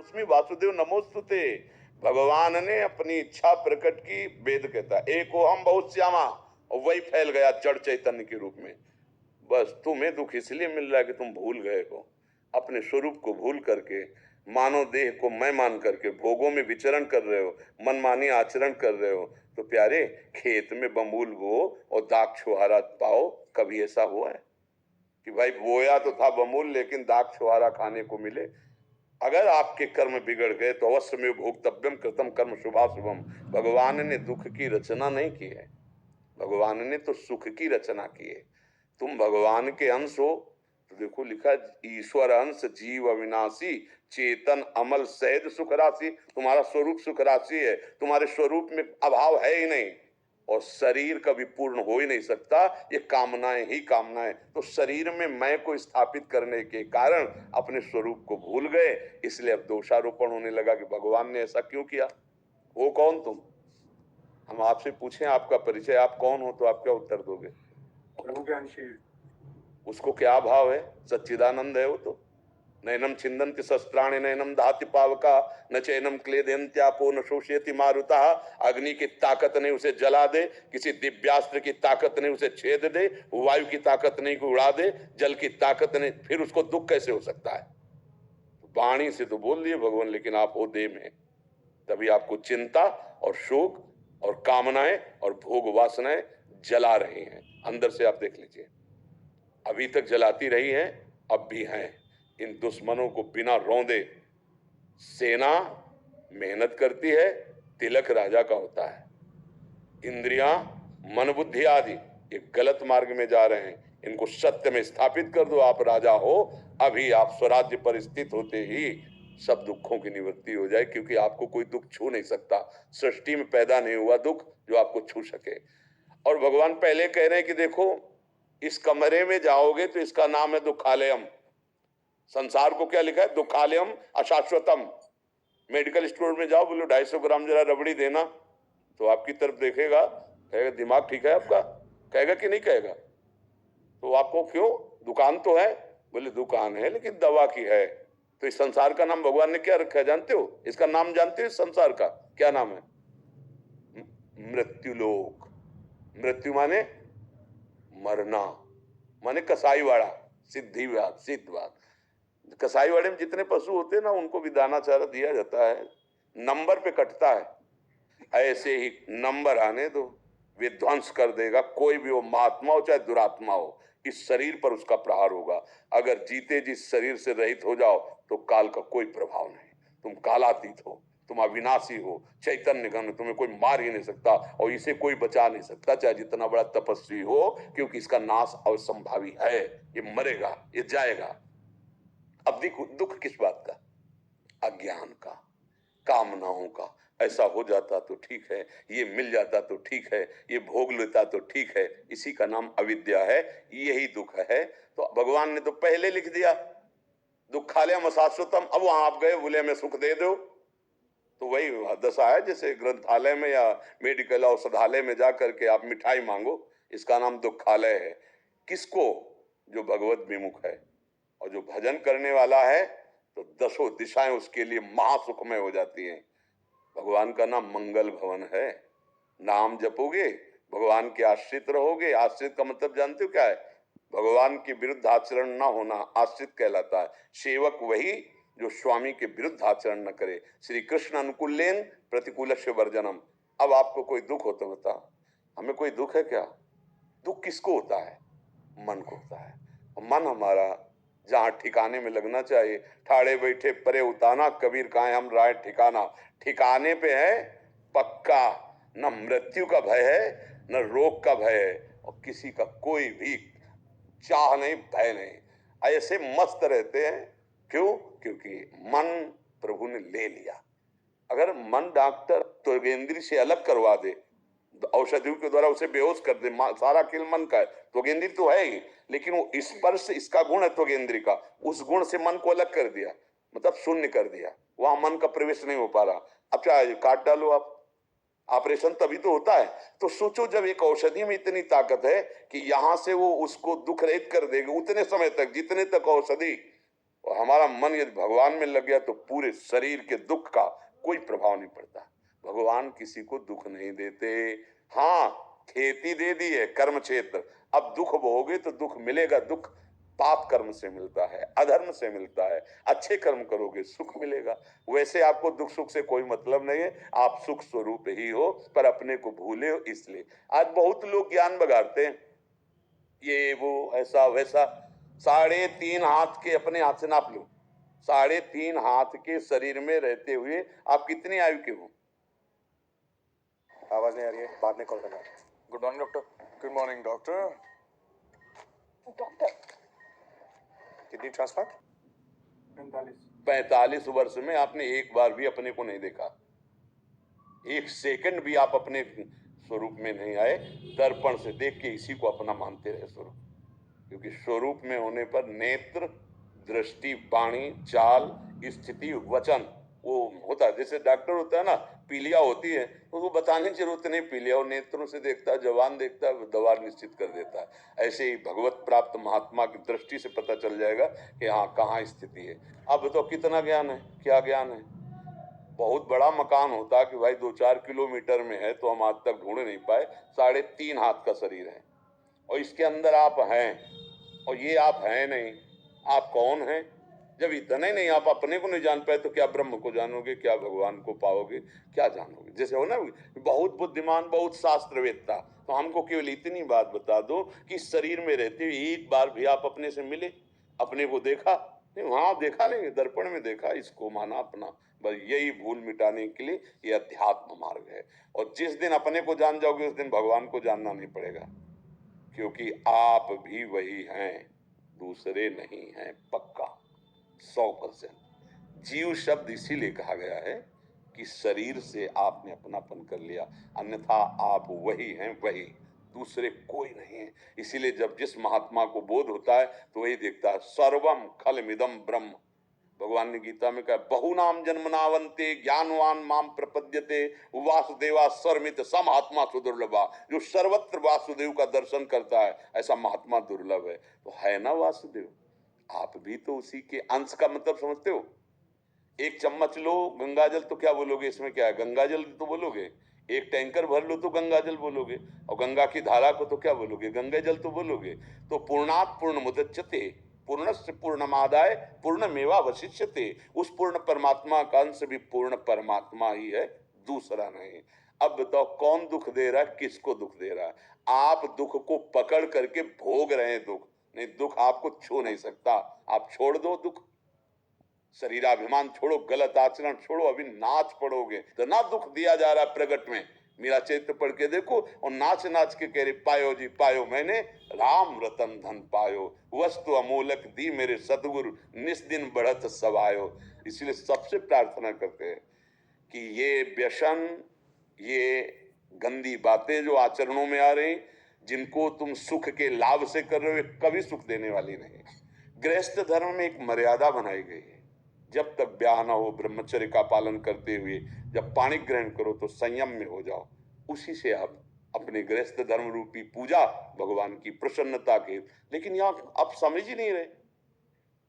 उसमें वासुदेव नमोस्तुते। भगवान ने अपनी इच्छा प्रकट की, वेद कहता है एको हम बहुत श्यामा, और वही फैल गया जड़ चैतन्य के रूप में। बस तुम्हें दुख इसलिए मिल रहा है कि तुम भूल गए हो, अपने स्वरूप को भूल करके मानव देह को मैं मान करके भोगों में विचरण कर रहे हो, मनमानी आचरण कर रहे हो। तो प्यारे, खेत में बमूल बो और दाग छुहारा पाओ, कभी ऐसा हुआ है कि भाई बोया तो था बमूल लेकिन दाग छुहारा खाने को मिले? अगर आपके कर्म बिगड़ गए तो अवश्य में भोक्तव्यम कृतम कर्म शुभाशुभम। भगवान ने दुख की रचना नहीं की है, भगवान ने तो सुख की रचना की है। तुम भगवान के अंश हो, तो देखो लिखा ईश्वर अंश जीव अविनाशी चेतन अमल सहज सुख राशि। तुम्हारा स्वरूप सुख राशि है, तुम्हारे स्वरूप में अभाव है ही नहीं, और शरीर कभी पूर्ण हो ही नहीं सकता, ये कामनाएं ही कामनाएं। तो शरीर में मैं को स्थापित करने के कारण अपने स्वरूप को भूल गए, इसलिए अब दोषारोपण होने लगा कि भगवान ने ऐसा क्यों किया। वो कौन तुम? हम आपसे पूछें आपका परिचय, आप कौन हो, तो आप क्या उत्तर दोगे? प्रभु ज्ञान शील। उसको क्या भाव है? सच्चिदानंद है वो तो। नैनम छिंदन्ति शस्त्राणि नैनम दहति पावका न चैनम क्लेदयन्त्यापो न शोषयति मारुता। अग्नि की ताकत नहीं उसे जला दे, किसी दिव्यास्त्र की ताकत नहीं उसे छेद दे, वायु की ताकत नहीं को उड़ा दे, जल की ताकत नहीं, फिर उसको दुख कैसे हो सकता है? वाणी से तो बोल दिए भगवान, लेकिन आप हो देह में, तभी आपको चिंता और शोक और कामनाएं और भोग वासनाएं जला रही हैं। अंदर से आप देख लीजिए, अभी तक जलाती रही हैं, अब भी हैं। इन दुश्मनों को बिना रौंदे सेना मेहनत करती है, तिलक राजा का होता है। इंद्रियां, मन बुद्धि आदि ये गलत मार्ग में जा रहे हैं, इनको सत्य में स्थापित कर दो, आप राजा हो। अभी आप स्वराज्य पर स्थित होते ही सब दुखों की निवृत्ति हो जाए, क्योंकि आपको कोई दुख छू नहीं सकता। सृष्टि में पैदा नहीं हुआ दुख जो आपको छू सके। और भगवान पहले कह रहे हैं कि देखो, इस कमरे में जाओगे तो इसका नाम है दुखालयम। संसार को क्या लिखा है? दुखालयम अशाश्वतम। मेडिकल स्टोर में जाओ, बोलो 250 ग्राम जरा रबड़ी देना, तो आपकी तरफ देखेगा, कहेगा दिमाग ठीक है आपका? कहेगा कि नहीं कहेगा? तो आपको क्यों, दुकान तो है, बोले दुकान है लेकिन दवा की है। तो इस संसार का नाम भगवान ने क्या रखा है जानते हो? इसका नाम जानते हो? इस संसार का क्या नाम है? मृत्युलोक। मृत्यु माने मरना, माने कसाईवाड़ा, सिद्धिवाद, सिद्धवाद। कसाईवाड़े में जितने पशु होते हैं ना, उनको भी दाना चारा दिया जाता है, नंबर पे कटता है। ऐसे ही नंबर आने दो, विध्वंस कर देगा। कोई भी हो, महात्मा हो चाहे दुरात्मा हो, इस शरीर पर उसका प्रहार होगा। अगर जीते जी शरीर से रहित हो जाओ तो काल का कोई प्रभाव नहीं। तुम कालातीत हो, तुम अविनाशी हो, चैतन्य घन, तुम्हें कोई मार ही नहीं सकता, और इसे कोई बचा नहीं सकता चाहे जितना बड़ा तपस्वी हो, क्योंकि इसका नाश असंभावी है। ये मरेगा, ये जाएगा। अब देखो, दुख किस बात का? अज्ञान का, कामनाओं का। ऐसा हो जाता तो ठीक है, ये मिल जाता तो ठीक है, ये भोग लेता तो ठीक है, इसी का नाम अविद्या है, यही दुख है। तो भगवान ने तो पहले लिख दिया दुखालयम अशाश्वतम। अब वहां आप गए, बोले हमें सुख दे दो, तो वही दशा है जैसे ग्रंथालय में या मेडिकल औषधालय में जाकर के आप मिठाई मांगो, इसका नाम दुखालय है। किसको? जो भगवत विमुख है और जो भजन करने वाला है, तो दसों दिशाएं उसके लिए महासुखमय हो जाती हैं। भगवान का नाम मंगल भवन है। नाम जपोगे, भगवान के आश्रित रहोगे। आश्रित का मतलब जानते हो क्या है? भगवान के विरुद्ध आचरण ना होना आश्रित कहलाता है। सेवक वही जो स्वामी के विरुद्ध आचरण न करे। श्री कृष्ण अनुकूलेन प्रतिकूलस्य वर्जनम। अब आपको कोई दुख हो तो बता, हमें कोई दुख है क्या? दुख किसको होता है? मन को होता है। मन हमारा जहां ठिकाने में लगना चाहिए, ठाड़े बैठे परे उताना, कबीर कहां हम राय ठिकाना। ठिकाने पे है पक्का, न मृत्यु का भय है न रोग का भय है, और किसी का कोई भी चाह नहीं, भय नहीं। ऐसे मस्त रहते हैं। क्यों? क्योंकि मन प्रभु ने ले लिया। अगर मन डॉक्टर त्वगेंद्री से अलग करवा दे, औषधियों के द्वारा उसे बेहोश कर दे, सारा खेल मन का है। त्वगेंद्री तो है ही, लेकिन वो स्पर्श इसका गुण है त्वगेंद्री का, उस गुण से मन को अलग कर दिया, मतलब शून्य कर दिया, वहां मन का प्रवेश नहीं हो पा रहा। अब चाहे काट डालो आप, ऑपरेशन तभी तो होता है। तो सोचो, जब एक औषधि में इतनी ताकत है कि यहां से वो उसको दुख रहित कर देगी उतने समय तक जितने तक औषधि और हमारा मन यदि भगवान में लग गया तो पूरे शरीर के दुख का कोई प्रभाव नहीं पड़ता। भगवान किसी को दुख नहीं देते। हाँ, खेती दे दी है कर्म क्षेत्र, अब दुख भोगे तो दुख मिलेगा। दुख पाप कर्म से मिलता है, अधर्म से मिलता है। अच्छे कर्म करोगे सुख मिलेगा। वैसे आपको दुख सुख से कोई मतलब नहीं है, आप सुख स्वरूप ही हो, पर अपने को भूले हो इसलिए। आज बहुत लोग ज्ञान बगाड़ते हैं, ये वो ऐसा वैसा। 3.5 हाथ के, अपने हाथ से नाप लो, 3.5 हाथ के शरीर में रहते हुए आप कितनी आयु के हो? आवाज नहीं आ रही है, बाद में कॉल करना। Good morning doctor. Good morning doctor. Kidney transplant 45। 45 वर्ष में आपने एक बार भी अपने को नहीं देखा, एक सेकंड भी आप अपने स्वरूप में नहीं आए। दर्पण से देख के इसी को अपना मानते रहे स्वरूप, क्योंकि स्वरूप में होने पर नेत्र, दृष्टि, वाणी, चाल, स्थिति, वचन वो होता है। जैसे डॉक्टर होता है ना, पीलिया होती है तो वो बताने की जरूरत नहीं, पीलिया और नेत्रों से देखता है, जवान देखता है, दवा निश्चित कर देता है। ऐसे ही भगवत प्राप्त महात्मा की दृष्टि से पता चल जाएगा कि हाँ कहाँ स्थिति है। अब तो कितना ज्ञान है, क्या ज्ञान है। बहुत बड़ा मकान होता कि भाई 2-4 किलोमीटर में है तो हम आज तक ढूंढ नहीं पाए। 3.5 हाथ का शरीर है और इसके अंदर आप हैं, और ये आप हैं नहीं। आप कौन हैं? जब इतना ही नहीं आप अपने को नहीं जान पाए तो क्या ब्रह्म को जानोगे, क्या भगवान को पाओगे, क्या जानोगे। जैसे हो ना, बहुत बुद्धिमान, बहुत शास्त्रवेत्ता, तो हमको केवल इतनी बात बता दो कि शरीर में रहते हुए एक बार भी आप अपने से मिले, अपने को देखा नहीं? वहां देखा लेंगे, दर्पण में देखा, इसको माना अपना। बस यही भूल मिटाने के लिए ये अध्यात्म मार्ग है। और जिस दिन अपने को जान जाओगे उस दिन भगवान को जानना नहीं पड़ेगा, क्योंकि आप भी वही हैं, दूसरे नहीं हैं, पक्का 100%। जीव शब्द इसीलिए कहा गया है कि शरीर से आपने अपनापन कर लिया, अन्यथा आप वही हैं, वही, दूसरे कोई नहीं है। इसीलिए जब जिस महात्मा को बोध होता है तो वही देखता है, सर्वम खलमिदम ब्रह्म। भगवान ने गीता में कहा, बहुनाम जन्मनावंते ज्ञानवान माम प्रपद्यते वासुदेवा सर्वमित सम आत्मा सुदुर्लभा। जो सर्वत्र वासुदेव का दर्शन करता है ऐसा महात्मा दुर्लभ है। तो है ना वासुदेव, आप भी तो उसी के अंश का मतलब समझते हो। एक चम्मच लो गंगा जल तो क्या बोलोगे, इसमें क्या है, गंगा जल तो बोलोगे। एक टैंकर भर लो तो गंगा जल बोलोगे, और गंगा की धारा को तो क्या बोलोगे, गंगा जल तो बोलोगे। तो पूर्णात् पूर्णमुदच्यते पूर्णस्य पूर्णमादाय पूर्णमेवावशिष्यते। उस पूर्ण परमात्मा का अंश भी पूर्ण परमात्मा ही है, दूसरा नहीं। अब बताओ कौन दुख दे रहा है, किसको दुख दे रहा है? आप दुख को पकड़ करके भोग रहे हैं। दुख नहीं, दुख आपको छू नहीं सकता। आप छोड़ दो दुख, शरीराभिमान छोड़ो, गलत आचरण छोड़ो, अभी नाच पड़ोगे तो ना दुख दिया जा रहा प्रगट में। मेरा चैत्र पढ़ के देखो, और नाच नाच के कह रहे, पायो जी पायो मैंने राम रतन धन पायो, वस्तु अमूलक दी मेरे सदगुरु, निस दिन बढ़त सवायो। इसलिए सबसे प्रार्थना करते हैं कि ये व्यसन, ये गंदी बातें जो आचरणों में आ रही, जिनको तुम सुख के लाभ से कर रहे हो, कभी सुख देने वाली नहीं। गृहस्थ धर्म में एक मर्यादा बनाई गई है, जब तक ब्याह ना हो ब्रह्मचर्य का पालन करते हुए, जब पाणी ग्रहण करो तो संयम में हो जाओ। उसी से आप अपने गृहस्थ धर्म रूपी पूजा भगवान की प्रसन्नता के। लेकिन यहाँ आप समझ ही नहीं रहे।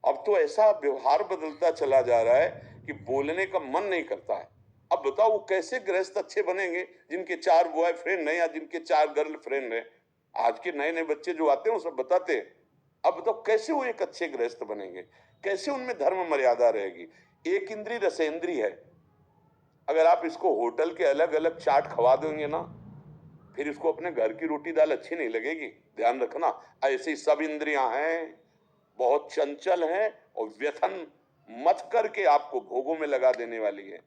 अब तो ऐसा व्यवहार बदलता चला जा रहा है कि बोलने का मन नहीं करता है। अब बताओ वो कैसे गृहस्थ अच्छे बनेंगे जिनके 4 बॉयफ्रेंड है या जिनके 4 गर्लफ्रेंड है। आज के नए नए बच्चे जो आते हैं वो सब बताते हैं। अब बताओ कैसे वो एक अच्छे गृहस्थ बनेंगे, कैसे उनमें धर्म मर्यादा रहेगी। एक इंद्री रसेंद्री है, अगर आप इसको होटल के अलग अलग चाट खवा देंगे ना, फिर इसको अपने घर की रोटी दाल अच्छी नहीं लगेगी। ध्यान रखना, ऐसी सब इंद्रियां हैं, बहुत चंचल हैं और व्यथन मत करके आपको भोगों में लगा देने वाली है।